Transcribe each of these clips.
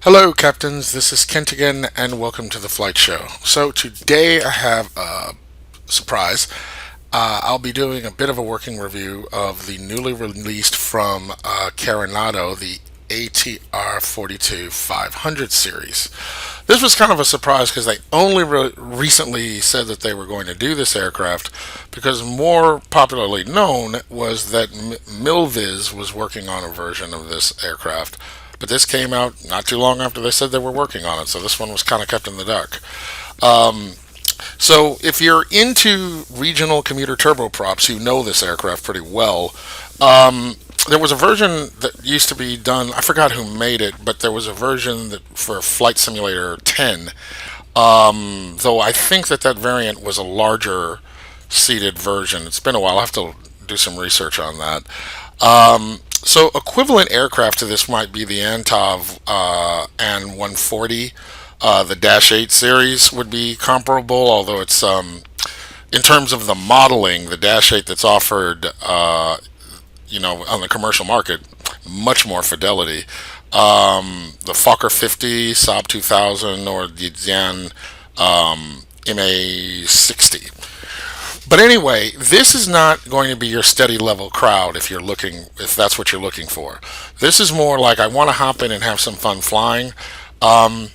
Hello, captains. This is Kent again, and welcome to the Flight Show. So, today I have a surprise. I'll be doing a bit of a working review of the newly released from Carenado, the A42-500 series. This was kind of a surprise because they only recently said that they were going to do this aircraft, because more popularly known was that Milviz was working on a version of this aircraft. But this came out not too long after they said they were working on it, so this one was kind of kept in the dark. So if you're into regional commuter turboprops, you know this aircraft pretty well. There was a version that used to be done, I forgot who made it, but there was a version that for Flight Simulator 10, though I think that variant was a larger seated version. It's been a while. I'll have to do some research on that. So equivalent aircraft to this might be the Antov An-140. The Dash 8 series would be comparable, although it's in terms of the modeling, the Dash 8 that's offered, on the commercial market, much more fidelity. The Fokker 50, Saab 2000, or the Xian MA60. But anyway, this is not going to be your steady level crowd if that's what you're looking for. This is more like I want to hop in and have some fun flying. But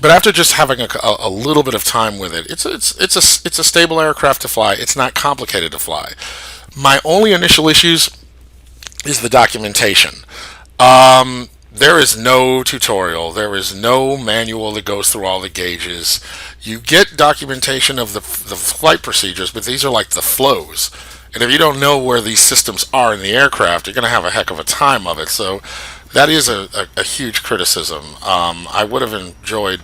after just having a little bit of time with it, it's a stable aircraft to fly. It's not complicated to fly. My only initial issues is the documentation. There is no tutorial. There is no manual that goes through all the gauges. You get documentation of the flight procedures, but these are like the flows. And if you don't know where these systems are in the aircraft, you're going to have a heck of a time of it. So that is a huge criticism. I would have enjoyed,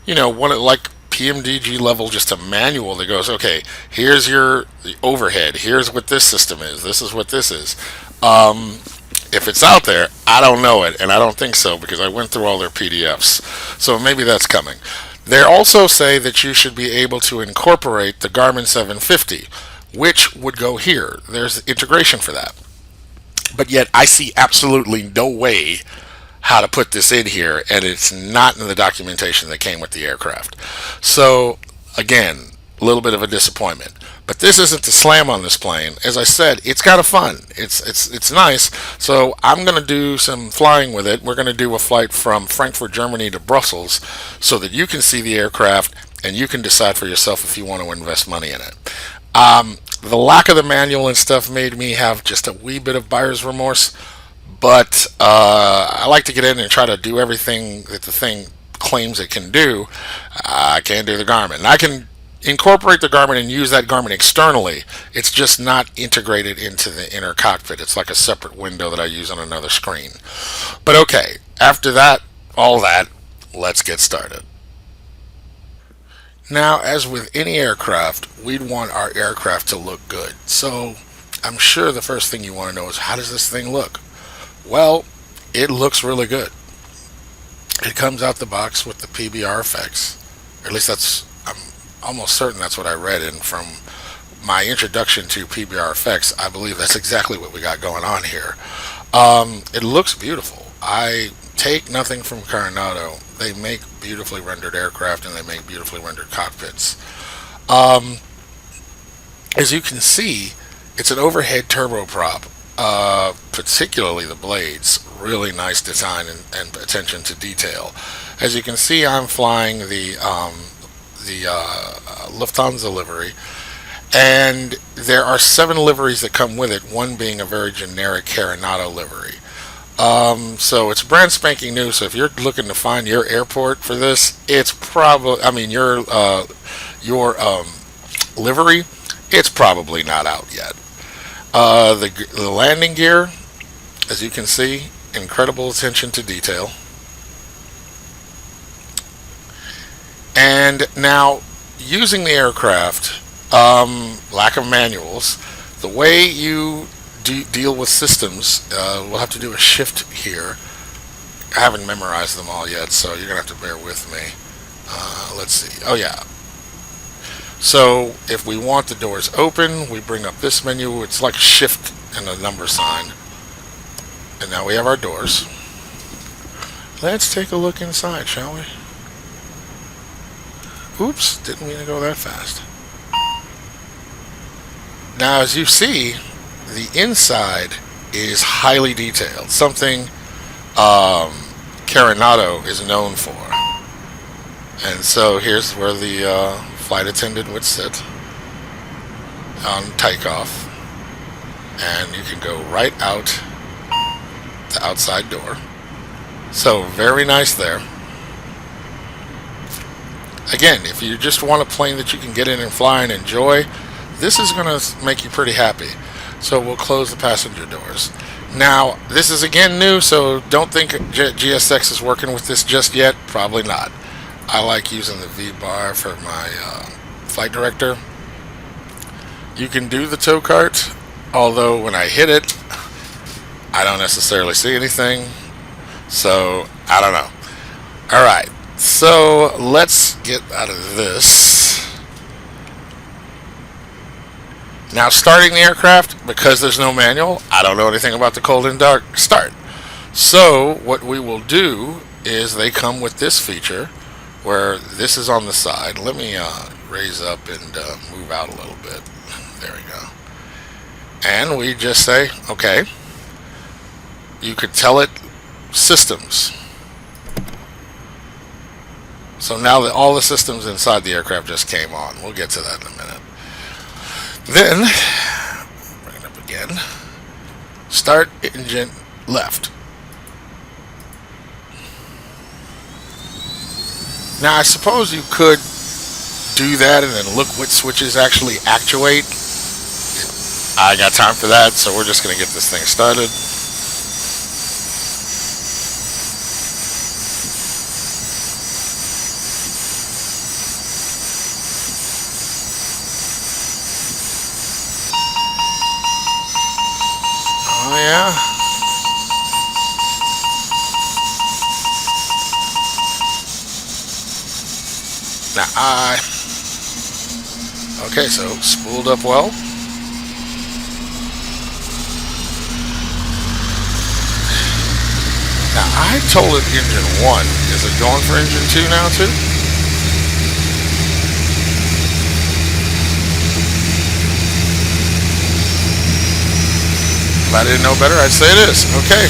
one like PMDG level, just a manual that goes, okay, here's the overhead. Here's what this system is. This is what this is. If it's out there, I don't know it, and I don't think so because I went through all their PDFs. So maybe that's coming. They also say that you should be able to incorporate the Garmin 750, which would go here. There's integration for that. But yet I see absolutely no way how to put this in here, and it's not in the documentation that came with the aircraft. So again, a little bit of a disappointment. But this isn't to slam on this plane. As I said, it's kind of fun. It's nice. So I'm going to do some flying with it. We're going to do a flight from Frankfurt, Germany to Brussels so that you can see the aircraft and you can decide for yourself if you want to invest money in it. The lack of the manual and stuff made me have just a wee bit of buyer's remorse. But I like to get in and try to do everything that the thing claims it can do. I can't do the Garmin. I can incorporate the Garmin and use that Garmin externally. It's just not integrated into the inner cockpit. It's like a separate window that I use on another screen. But okay, after all that, let's get started. Now, as with any aircraft, we'd want our aircraft to look good. So I'm sure the first thing you want to know is, how does this thing look? Well, it looks really good. It comes out the box with the PBR effects. Or at least I'm almost certain that's what I read, and from my introduction to PBR effects, I believe that's exactly what we got going on here. It looks beautiful. I take nothing from Carenado. They make beautifully rendered aircraft and they make beautifully rendered cockpits. As you can see, it's an overhead turboprop. Particularly the blades, really nice design and attention to detail. As you can see, I'm flying the Lufthansa livery, and there are 7 liveries that come with it, one being a very generic Carenado livery. So it's brand spanking new, so if you're looking to find your airport for this, it's probably, your livery, it's probably not out yet. The landing gear, as you can see, incredible attention to detail. And now, using the aircraft, lack of manuals, the way you deal with systems, we'll have to do a shift here. I haven't memorized them all yet, so you're going to have to bear with me. Let's see. Oh, yeah. So if we want the doors open, we bring up this menu. It's like a shift and a number sign. And now we have our doors. Let's take a look inside, shall we? Oops, didn't mean to go that fast. Now, as you see, the inside is highly detailed, something Carenado is known for. And so here's where the flight attendant would sit on takeoff, and you can go right out the outside door. So very nice there. Again, if you just want a plane that you can get in and fly and enjoy, this is going to make you pretty happy. So we'll close the passenger doors. Now, this is again new, so don't think GSX is working with this just yet. Probably not. I like using the V-bar for my flight director. You can do the tow cart, although when I hit it, I don't necessarily see anything. So, I don't know. Alright, so let's get out of this. Now, starting the aircraft, because there's no manual, I don't know anything about the cold and dark start. So, what we will do is they come with this feature where this is on the side. Let me raise up and move out a little bit. There we go. And we just say, okay, you could tell it systems. So now that all the systems inside the aircraft just came on. We'll get to that in a minute. Then, bring it up again. Start engine left. Now, I suppose you could do that and then look what switches actually actuate. I got time for that, so we're just going to get this thing started. Oh, yeah. Now okay, so spooled up well. Now I told it engine 1. Is it going for engine 2 now too? If I didn't know better, I'd say it is. Okay.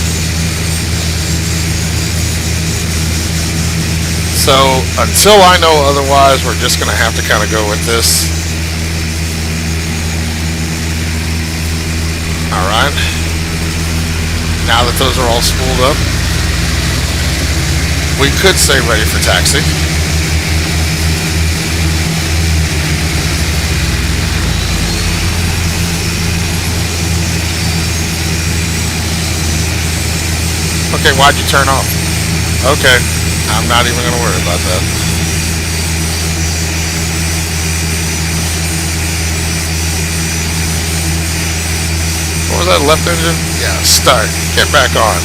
So, until I know otherwise, we're just going to have to kind of go with this. Alright. Now that those are all spooled up, we could say ready for taxi. Okay, why'd you turn off? Okay. I'm not even going to worry about that. What was that, left engine? Yeah, start. Get back on.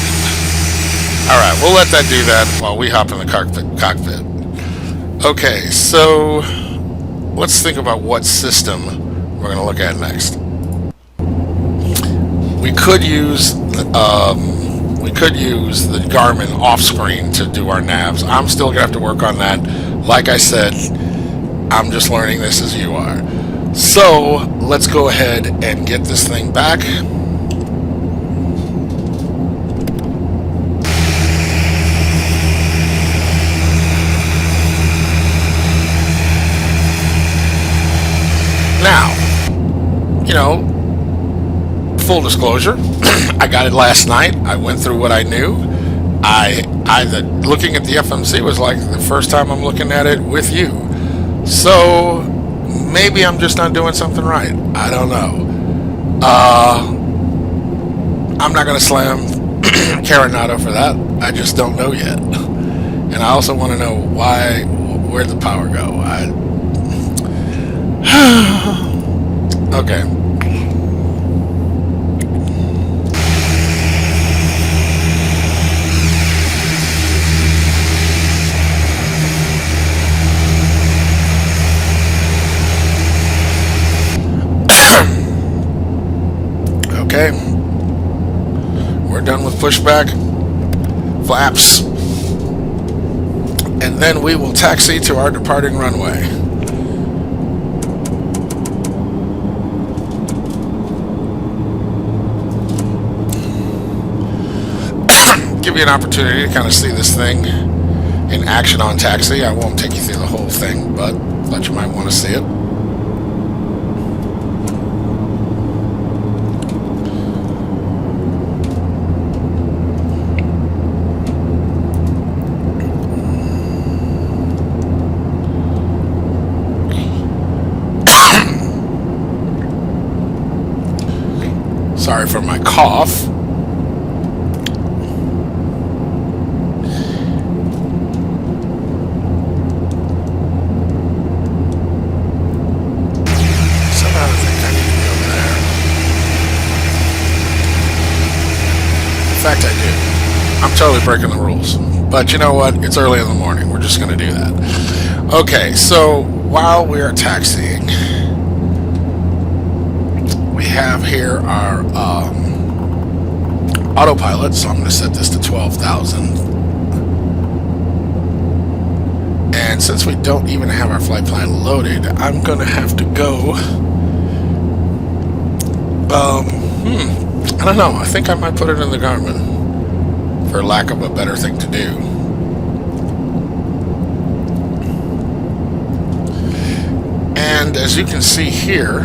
Alright, we'll let that do that while we hop in the cockpit. Okay, so let's think about what system we're going to look at next. We could use the Garmin off-screen to do our navs. I'm still gonna have to work on that. Like I said, I'm just learning this as you are. So let's go ahead and get this thing back. Now, you know, full disclosure, I got it last night. I went through what I knew. Looking at the FMC was like the first time I'm looking at it with you. So maybe I'm just not doing something right. I don't know. I'm not going to slam Carenado for that. I just don't know yet. And I also want to know where'd the power go. Okay. Okay, we're done with pushback. Flaps. then we will taxi to our departing runway. Give you an opportunity to kind of see this thing in action on taxi. I won't take you through the whole thing, but you might want to see it. Sorry for my cough. Somehow I think I need to be over there. In fact, I do. I'm totally breaking the rules. But you know what? It's early in the morning. We're just going to do that. Okay, so while we are taxiing, we have here our autopilot, so I'm going to set this to 12,000. And since we don't even have our flight plan loaded, I'm going to have to go. I don't know. I think I might put it in the Garmin, for lack of a better thing to do. And as you can see here,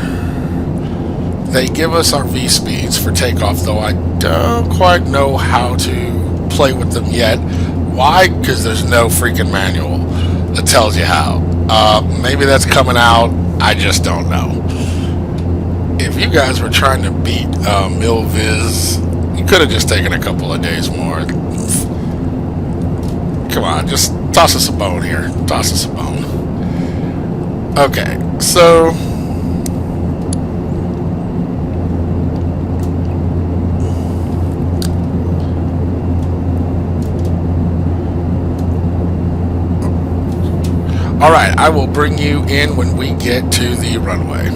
they give us our V speeds for takeoff, though I don't quite know how to play with them yet. Why? Because there's no freaking manual that tells you how. Maybe that's coming out. I just don't know. If you guys were trying to beat Milviz, you could have just taken a couple of days more. Come on, just toss us a bone here. Toss us a bone. Okay, so alright, I will bring you in when we get to the runway.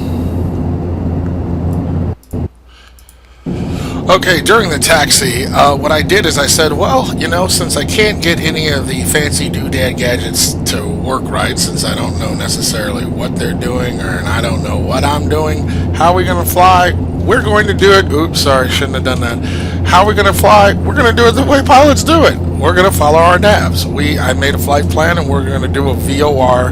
Okay, during the taxi, what I did is I said, well, you know, since I can't get any of the fancy doodad gadgets to work right, since I don't know necessarily what they're doing, and I don't know what I'm doing, how are we going to fly? We're going to do it. Oops, sorry, shouldn't have done that. How are we going to fly? We're going to do it the way pilots do it. We're going to follow our navs. I made a flight plan, and we're going to do a VOR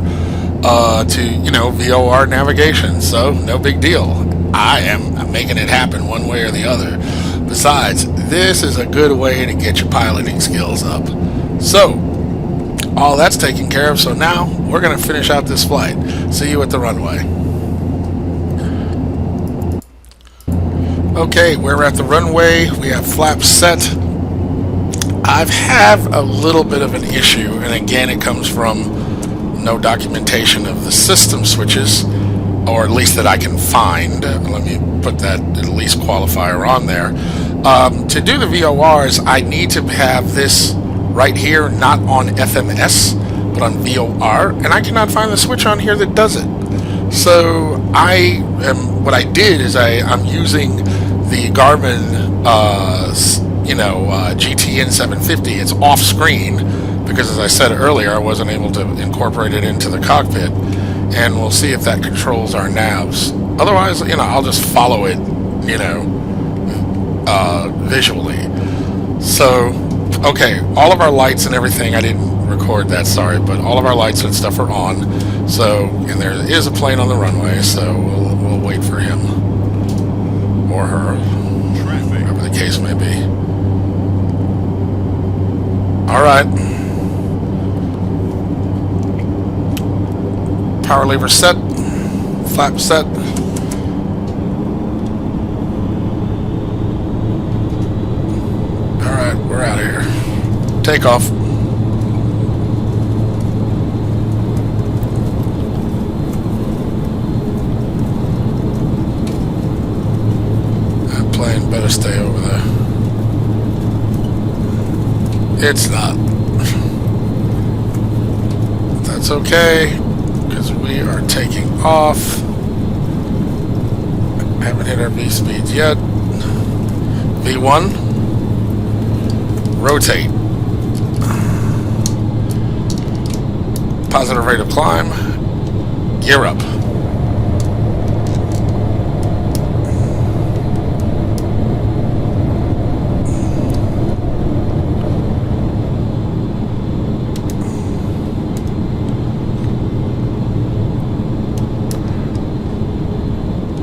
VOR navigation. So no big deal. I am making it happen one way or the other. Besides, this is a good way to get your piloting skills up. So all that's taken care of. So now we're going to finish out this flight. See you at the runway. Okay, we're at the runway. We have flaps set. I've had a little bit of an issue, and again, it comes from no documentation of the system switches, or at least that I can find. Let me put that at least qualifier on there. To do the VORs, I need to have this right here, not on FMS, but on VOR, and I cannot find the switch on here that does it. So what I did is I'm using the Garmin GTN 750. It's off screen because, as I said earlier, I wasn't able to incorporate it into the cockpit, and we'll see if that controls our navs. Otherwise, I'll just follow it, visually. So, okay, all of our lights and everything, I didn't record that, sorry, but all of our lights and stuff are on. So, and there is a plane on the runway, so we'll wait for him or her, whatever the case may be. All right. Power lever set. Flap set. All right, we're out of here. Take off. That plane better stay over there. It's not. That's okay, because we are taking off. Haven't hit our V speeds yet. V1. Rotate. positive rate of climb. Gear up.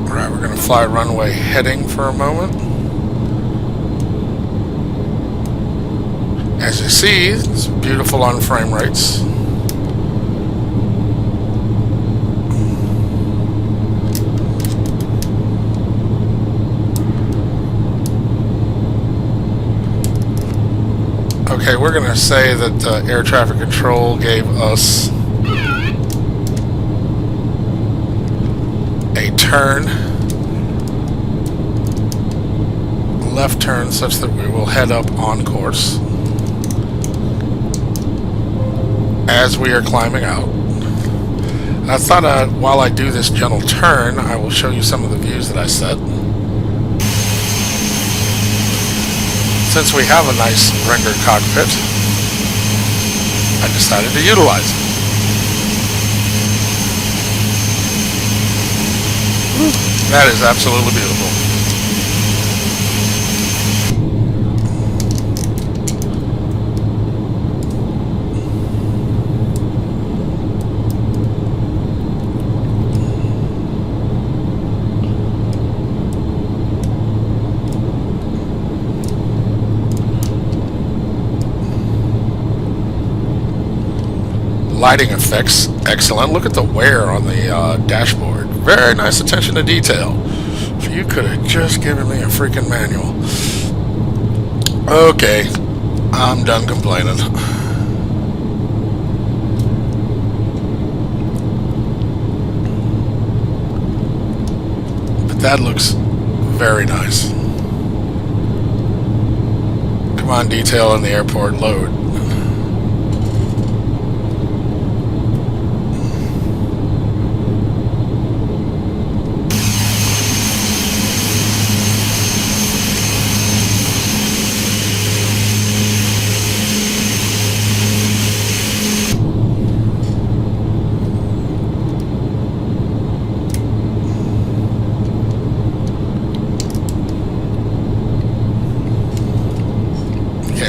Alright, we're going to fly runway heading for a moment. As you see, it's beautiful on frame rates. Okay, we're going to say that air traffic control gave us a turn, left turn, such that we will head up on course as we are climbing out. I thought while I do this gentle turn, I will show you some of the views that I set. Since we have a nice rendered cockpit, I decided to utilize it. That is absolutely beautiful. Lighting effects, excellent. Look at the wear on the dashboard. Very nice attention to detail. If you could have just given me a freaking manual. Okay, I'm done complaining. But that looks very nice. Come on, detail in the airport, load.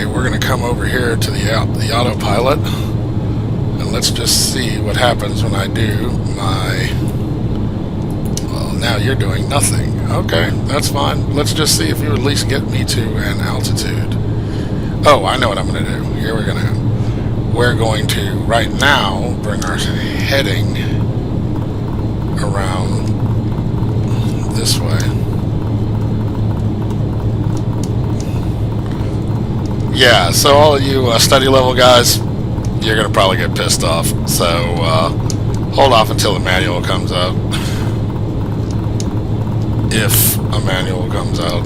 We're going to come over here to the autopilot, and let's just see what happens when I do my... Well, now you're doing nothing. Okay, that's fine. Let's just see if you at least get me to an altitude. Oh, I know what I'm going to do. Here we're going to right now bring our heading around this way. Yeah, so all of you study level guys, you're going to probably get pissed off. So hold off until the manual comes out. If a manual comes out.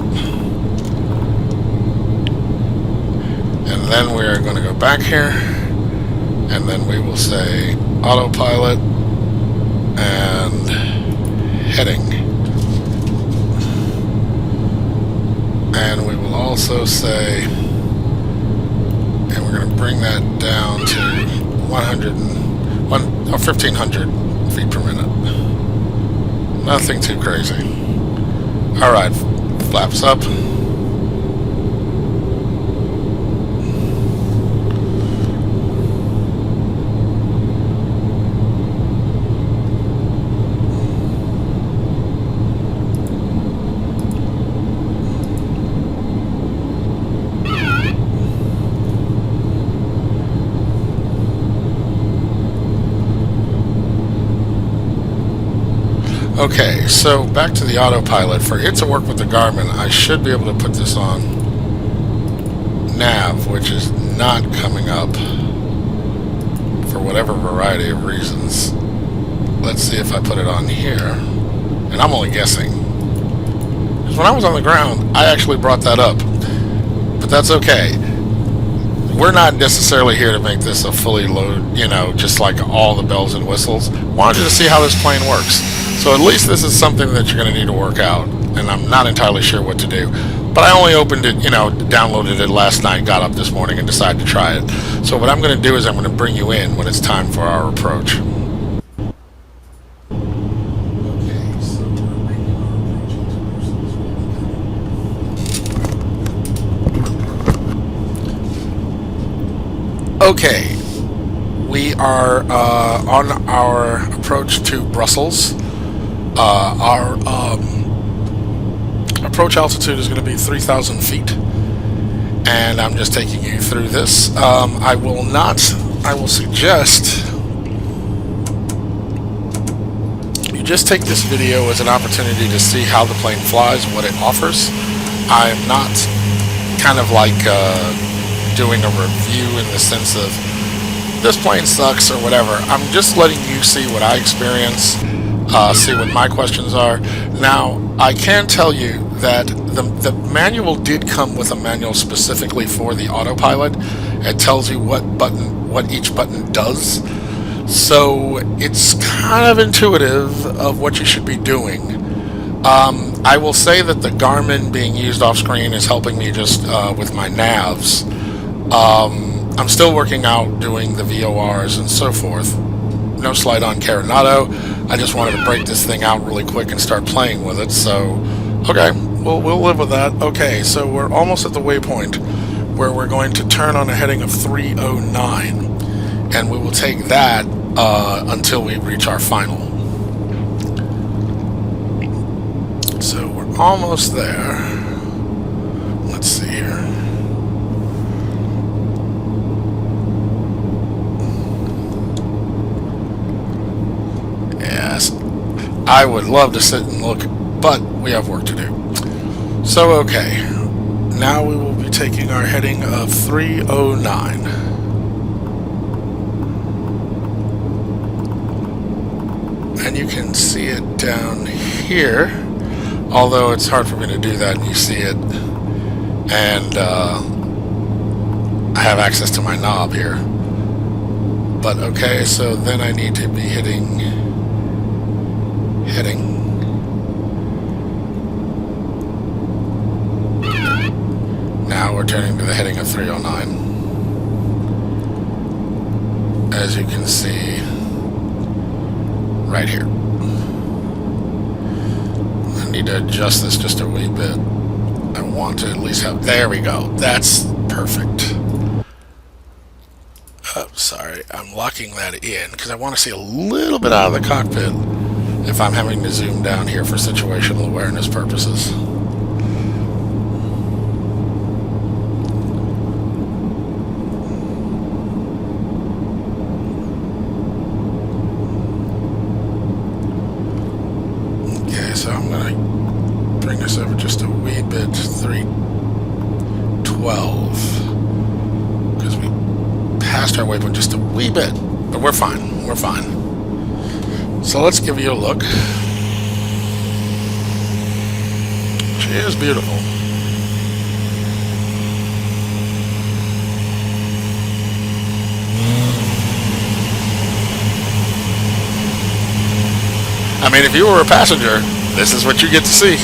And then we're going to go back here. And then we will say autopilot and heading. And we will also say... And we're going to bring that down to 1,500 feet per minute. Nothing too crazy. Alright, flaps up. Okay, so back to the autopilot. For it to work with the Garmin, I should be able to put this on nav, which is not coming up for whatever variety of reasons. Let's see if I put it on here. And I'm only guessing. Because when I was on the ground, I actually brought that up. But that's okay. We're not necessarily here to make this a fully load, just like all the bells and whistles. Wanted to see how this plane works. So at least this is something that you're going to need to work out, and I'm not entirely sure what to do. but I only opened it, downloaded it last night, got up this morning and decided to try it. So what I'm going to do is I'm going to bring you in when it's time for our approach. Okay, we are on our approach to Brussels. Our approach altitude is going to be 3,000 feet, and I'm just taking you through I will suggest you just take this video as an opportunity to see how the plane flies, what it offers. I'm not kind of like doing a review in the sense of this plane sucks or whatever. I'm just letting you see what I experience, see what my questions are. Now, I can tell you that the manual did come with a manual specifically for the autopilot. It tells you what each button does. So it's kind of intuitive of what you should be doing. I will say that the Garmin being used off screen is helping me just with my navs. I'm still working out doing the VORs and so forth. No slight on Carenado. I just wanted to break this thing out really quick and start playing with it. So, okay, we'll live with that. Okay, so we're almost at the waypoint where we're going to turn on a heading of 309, and we will take that until we reach our final. So we're almost there. Let's see here. I would love to sit and look, but we have work to do. So, okay. Now we will be taking our heading of 309. And you can see it down here, although it's hard for me to do that, and you see it. And I have access to my knob here. But, okay, so then I need to be hitting heading. Now we're turning to the heading of 309. As you can see right here. I need to adjust this just a wee bit. I want to at least have, there we go. That's perfect. Oh, sorry, I'm locking that in because I want to see a little bit out of the cockpit if I'm having to zoom down here for situational awareness purposes. Okay, so I'm going to bring this over just a wee bit, 312, because we passed our waypoint just a wee bit, but we're fine, we're fine. So let's give you a look. She is beautiful. I mean, if you were a passenger, this is what you get to see.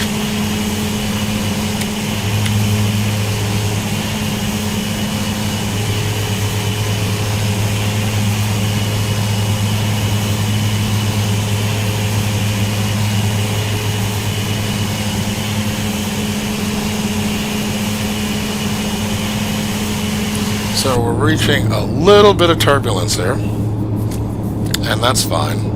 So we're reaching a little bit of turbulence there, and that's fine.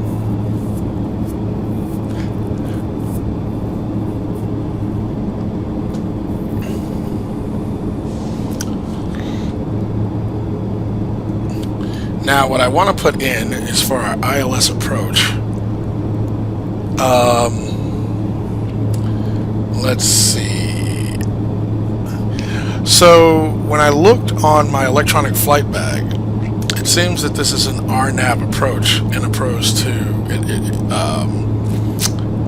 Now what I want to put in is for our ILS approach. Let's see. So when I looked on my electronic flight bag, it seems that this is an RNAV approach as opposed to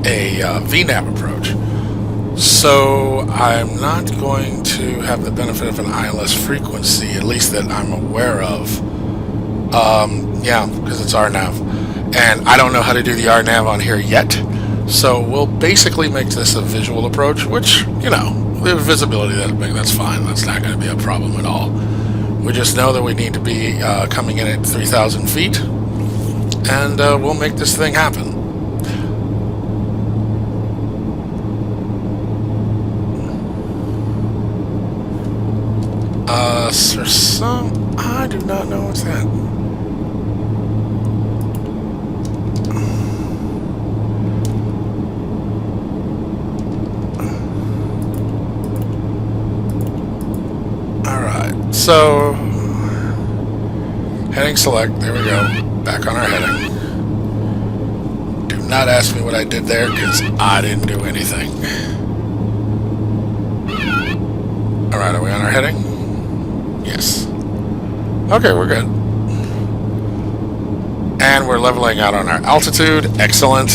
a VNAV approach. So I'm not going to have the benefit of an ILS frequency, at least that I'm aware of. Yeah, because it's RNAV. And I don't know how to do the RNAV on here yet. So we'll basically make this a visual approach, which, the visibility that big, that's fine. That's not going to be a problem at all. We just know that we need to be coming in at 3,000 feet, and we'll make this thing happen. For some, I do not know what's that. Alright, so heading select, there we go. Back on our heading. Do not ask me what I did there, because I didn't do anything. Alright, are we on our heading? Yes. Okay, we're good. And we're leveling out on our altitude. Excellent.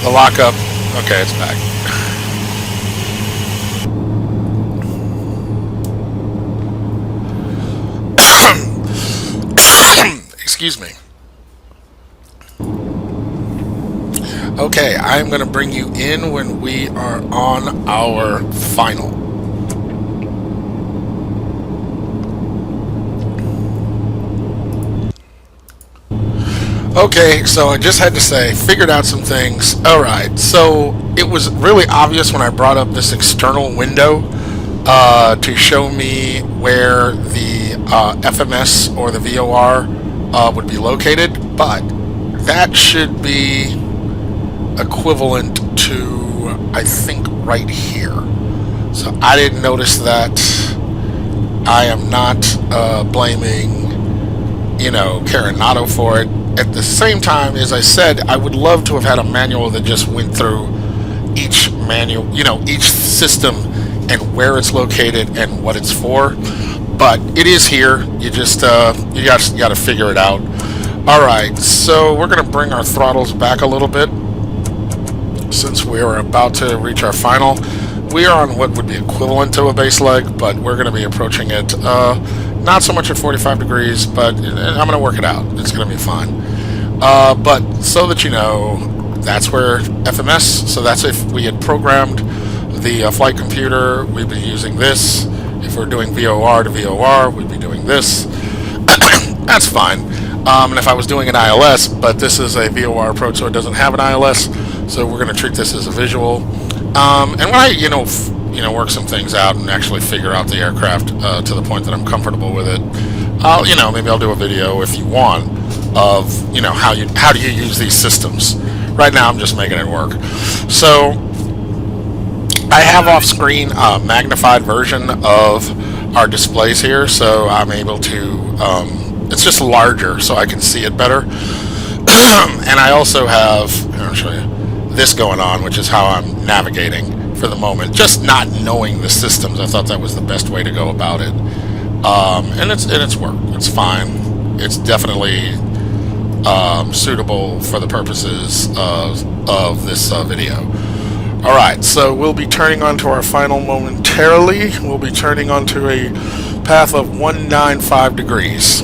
The lockup. Okay, it's back. Excuse me. Okay, I'm going to bring you in when we are on our final. Okay, so I just had to say, figured out some things. Alright, so it was really obvious when I brought up this external window to show me where the FMS or the VOR would be located, but that should be equivalent to, I think, right here. So I didn't notice that. I am not blaming, Carenado for it. At the same time, as I said, I would love to have had a manual that just went through each manual, each system and where it's located and what it's for. But it is here. You just you got to figure it out. All right, so we're going to bring our throttles back a little bit since we're about to reach our final. We are on what would be equivalent to a base leg, but we're going to be approaching it not so much at 45 degrees, but I'm going to work it out. It's going to be fine. But so that you know, that's where FMS, so that's if we had programmed the flight computer, we'd be using this. If we're doing VOR to VOR, we'd be doing this. That's fine. And if I was doing an ILS, but this is a VOR approach, so it doesn't have an ILS, so we're going to treat this as a visual. And when I, work some things out and actually figure out the aircraft to the point that I'm comfortable with it, maybe I'll do a video if you want of, how do you use these systems. Right now, I'm just making it work. So I have off-screen a magnified version of our displays here, so I'm able to. It's just larger, so I can see it better. And I also have, I'll show you, this going on, which is how I'm navigating for the moment. Just not knowing the systems, I thought that was the best way to go about it. And it's worked. It's fine. It's definitely suitable for the purposes of this video. Alright, so we'll be turning onto our final momentarily. We'll be turning onto a path of 195 degrees.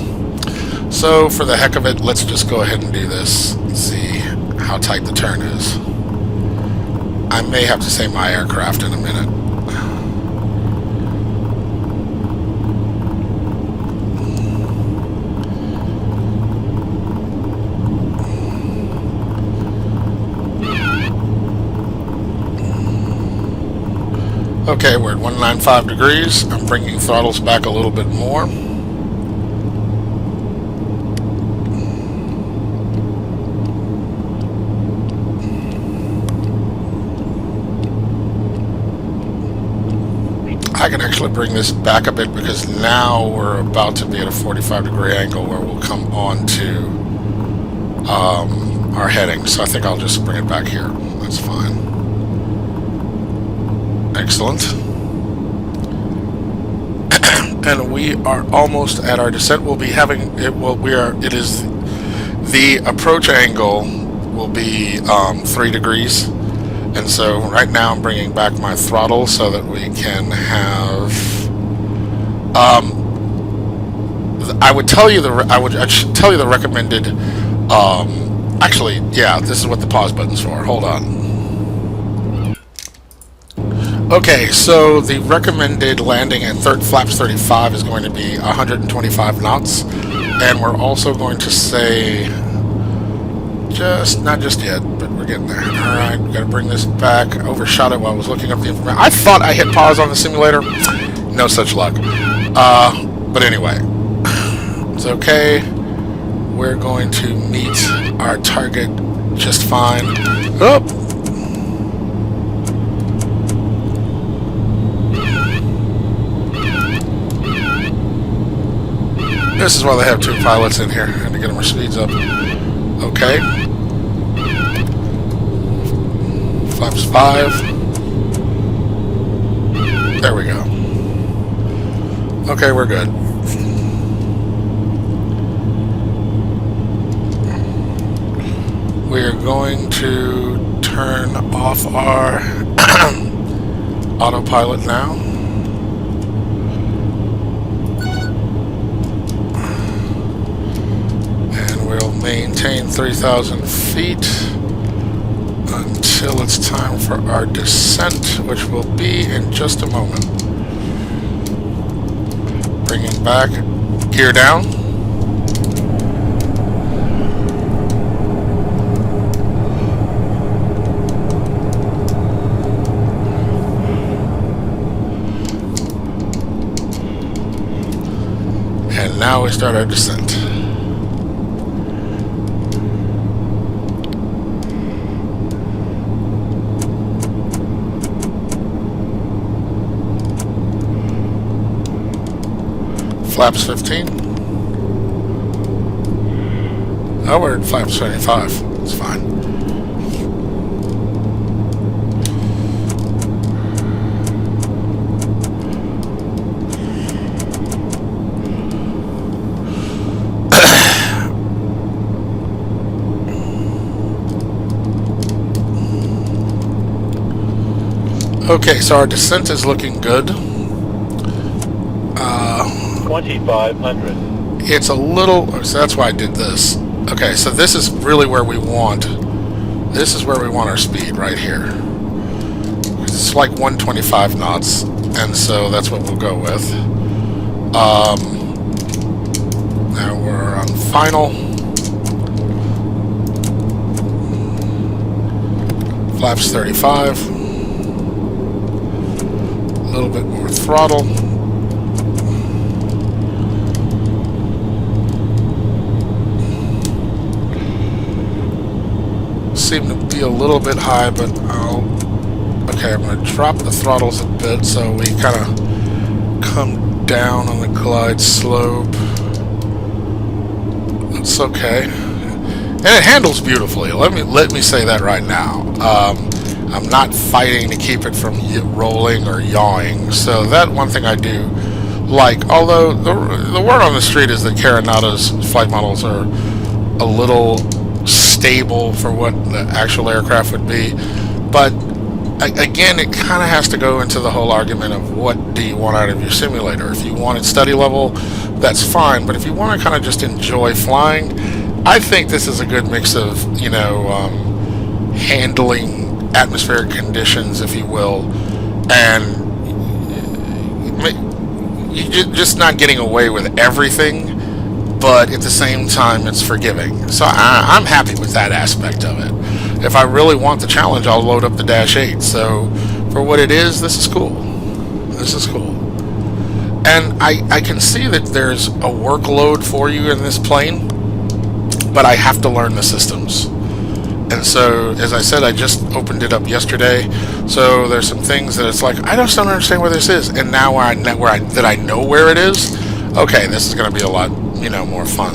So for the heck of it, let's just go ahead and do this and see how tight the turn is. I may have to say my aircraft in a minute. Okay, we're at 195 degrees. I'm bringing throttles back a little bit more. I can actually bring this back a bit because now we're about to be at a 45-degree angle where we'll come on to our heading. So I think I'll just bring it back here. That's fine. Excellent. and we are almost at our descent. We'll be having it. Well, it is the approach angle will be 3 degrees, and so right now I'm bringing back my throttle so that we can have. I should tell you the recommended. Actually, yeah, this is what the pause button's for. Hold on. Okay, so the recommended landing at flaps 35 is going to be 125 knots, and we're also going to say, not just yet, but we're getting there. Alright, we gotta bring this back. Overshot it while I was looking up the information. I thought I hit pause on the simulator. No such luck. But anyway, it's okay. We're going to meet our target just fine. Oh! This is why they have 2 pilots in here, and to get our speeds up. Okay. Flaps 5. There we go. Okay, we're good. We are going to turn off our autopilot now. We'll maintain 3,000 feet until it's time for our descent, which will be in just a moment. Bringing back, gear down. And now we start our descent. Flaps 15. Oh, we're at flaps 25. It's fine. Okay, so our descent is looking good. 2,500. It's a little, so that's why I did this. Okay, so this is really where we want, this is where we want our speed, right here. It's like 125 knots, and so that's what we'll go with. Now we're on final. Flaps 35. A little bit more throttle. Seem to be a little bit high, but okay, I'm going to drop the throttles a bit so we kind of come down on the glide slope. That's okay, and it handles beautifully. Let me say that right now. I'm not fighting to keep it from rolling or yawing, so that one thing I do like. Although the word on the street is that Carenado's flight models are a little stable for what the actual aircraft would be, but again, it kind of has to go into the whole argument of what do you want out of your simulator. If you wanted study level, that's fine, but if you want to kind of just enjoy flying, I think this is a good mix of, you know, handling atmospheric conditions, if you will, and you're just not getting away with everything, but at the same time it's forgiving. So I'm happy with that aspect of it. If I really want the challenge, I'll load up the Dash 8. So for what it is, this is cool. This is cool. And I can see that there's a workload for you in this plane, but I have to learn the systems. And so, as I said, I just opened it up yesterday, so there's some things that it's like, I just don't understand where this is, and now I know where it is, okay, this is going to be a lot, you know, more fun.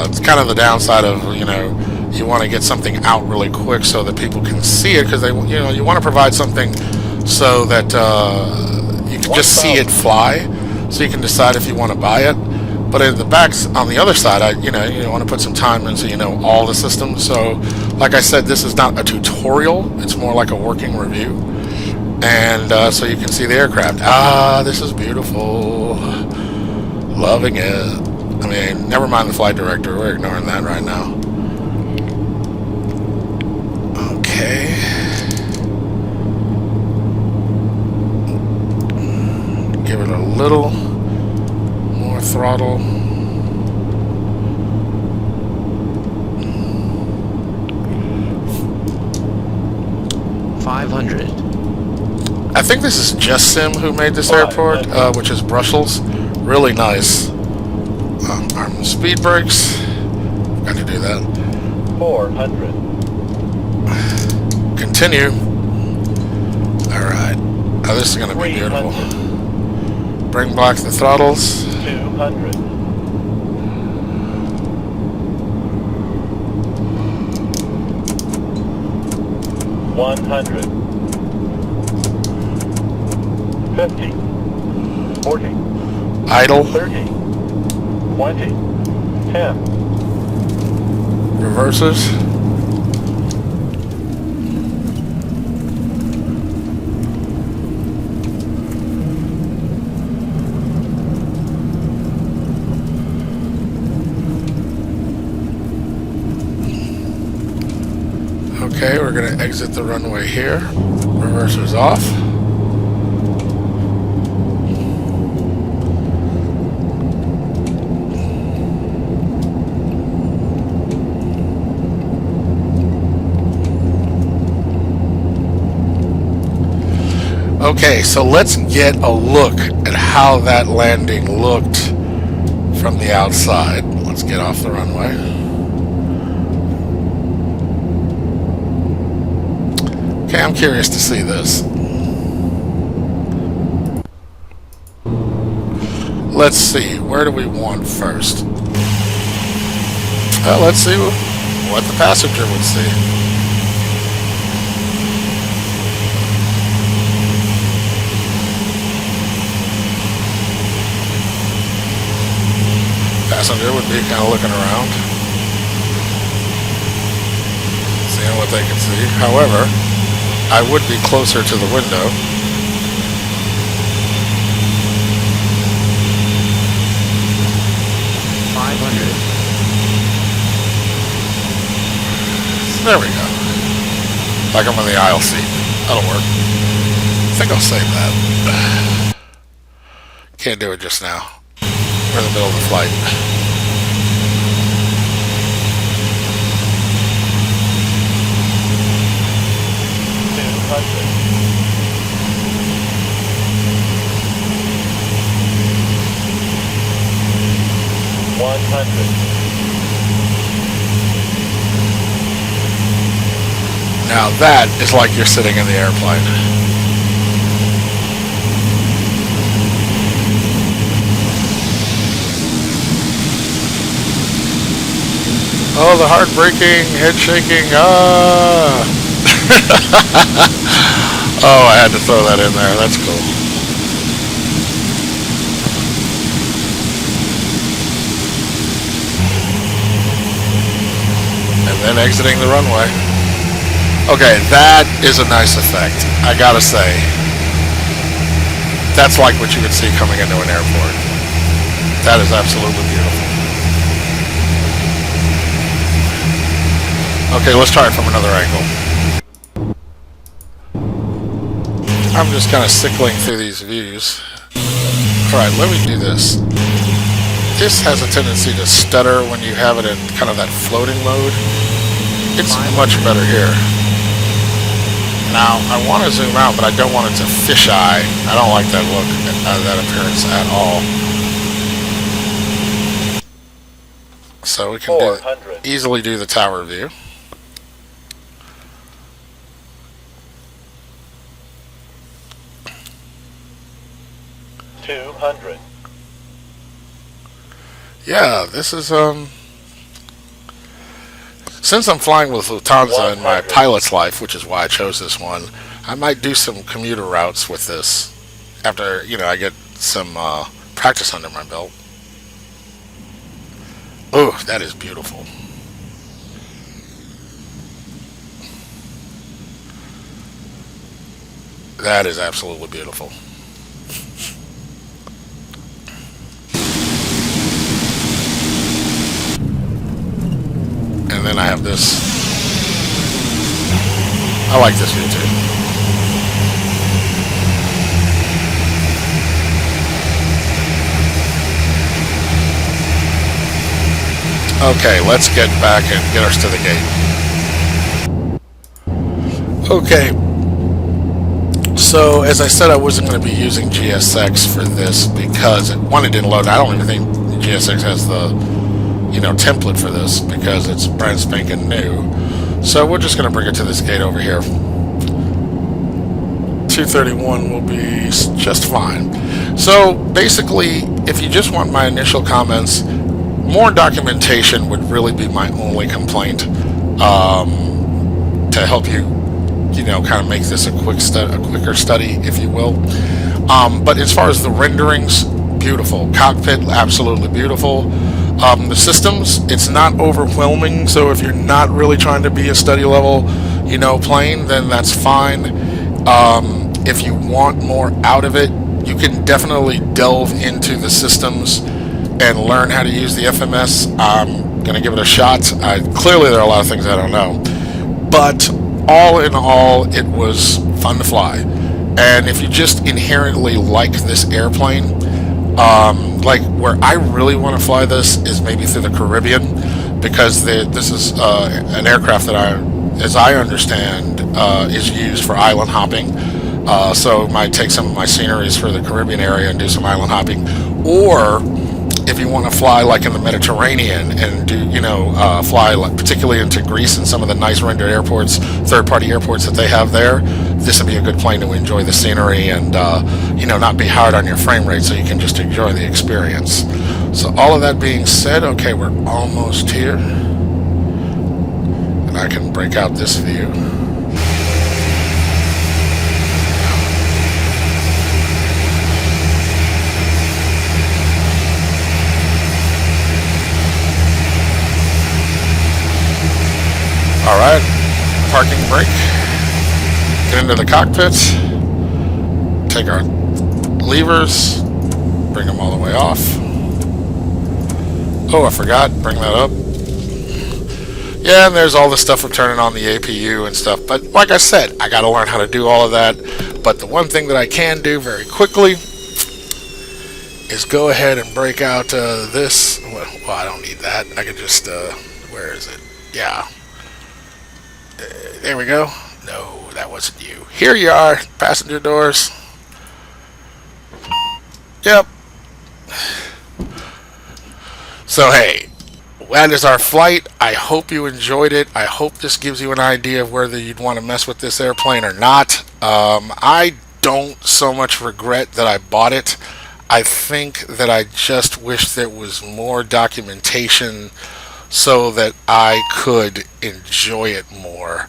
It's kind of the downside of, you know, you want to get something out really quick so that people can see it, because they, you know, you want to provide something so that you can can just see it fly, so you can decide if you want to buy it. But in the backs on the other side, you want to put some time in so you know all the systems. So, like I said, this is not a tutorial; it's more like a working review. And so you can see the aircraft. This is beautiful. Loving it. I mean, never mind the flight director. We're ignoring that right now. Okay. Give it a little more throttle. I think this is Justsim who made this airport, which is Brussels. Really nice. Arm speed brakes. Got to do that. 400. Continue. Alright. Oh, this is going to be beautiful. Bring back the throttles. 200. 100. 50. 40. Idle. 30. 20. 10. Reverses. Okay, we're going to exit the runway here. Reversers off. Okay, so let's get a look at how that landing looked from the outside. Let's get off the runway. Okay, I'm curious to see this. Let's see, where do we want first? Let's see what the passenger would see. Passenger would be kind of looking around, seeing what they can see. However, I would be closer to the window. There we go. Like I'm on the aisle seat. That'll work. I think I'll save that. Can't do it just now. We're in the middle of the flight. Now that is like you're sitting in the airplane. Oh, the heart breaking, head shaking, Oh, I had to throw that in there. That's cool. And then exiting the runway. Okay, that is a nice effect. I gotta say. That's like what you would see coming into an airport. That is absolutely beautiful. Okay, let's try it from another angle. I'm just kind of sickling through these views. Alright, let me do this. This has a tendency to stutter when you have it in kind of that floating mode. It's much better here. Now, I want to zoom out, but I don't want it to fisheye. I don't like that look, that appearance at all. So we can easily do the tower view. Yeah, this is since I'm flying with Lufthansa in my pilot's life, which is why I chose this one, I might do some commuter routes with this after, you know, I get some practice under my belt. Oh, that is beautiful. That is absolutely beautiful. And then I have this. I like this view too. Okay, let's get back and get us to the gate. Okay, so as I said, I wasn't going to be using GSX for this because one, it didn't load. I don't even think GSX has the, you know, template for this because it's brand spanking new. So we're just going to bring it to this gate over here. 231 will be just fine. So basically, if you just want my initial comments, more documentation would really be my only complaint, to help you, you know, kind of make this a quicker study, if you will. But as far as the renderings, beautiful. Cockpit, absolutely beautiful. The systems, it's not overwhelming, so if you're not really trying to be a study level, you know, plane, then that's fine. If you want more out of it, you can definitely delve into the systems and learn how to use the FMS. I'm going to give it a shot. Clearly there are a lot of things I don't know. But all in all, it was fun to fly. And if you just inherently like this airplane, like where I really want to fly this is maybe through the Caribbean, because this is an aircraft that as I understand, is used for island hopping. So I might take some of my sceneries for the Caribbean area and do some island hopping. Or if you want to fly like in the Mediterranean and do, you know, fly like particularly into Greece and some of the nice rendered airports, third-party airports that they have there, this would be a good plane to enjoy the scenery and, you know, not be hard on your frame rate, so you can just enjoy the experience. So all of that being said, okay, we're almost here. And I can break out this view. Alright, parking brake, get into the cockpit, take our levers, bring them all the way off. Oh, I forgot, bring that up. Yeah, and there's all the stuff of turning on the APU and stuff, but like I said, I gotta learn how to do all of that. But the one thing that I can do very quickly is go ahead and break out this. Well, I don't need that. I could just, where is it? Yeah. There we go. No, that wasn't you. Here you are, passenger doors. Yep. So hey, that is our flight. I hope you enjoyed it. I hope this gives you an idea of whether you'd want to mess with this airplane or not. I don't so much regret that I bought it. I think that I just wish there was more documentation so that I could enjoy it more,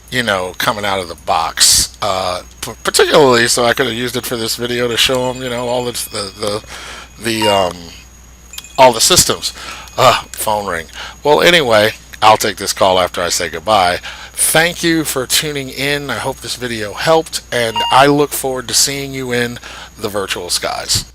you know, coming out of the box. Particularly so I could have used it for this video to show them, you know, all all the systems. Phone ring. Well, anyway, I'll take this call after I say goodbye. Thank you for tuning in. I hope this video helped, and I look forward to seeing you in the virtual skies.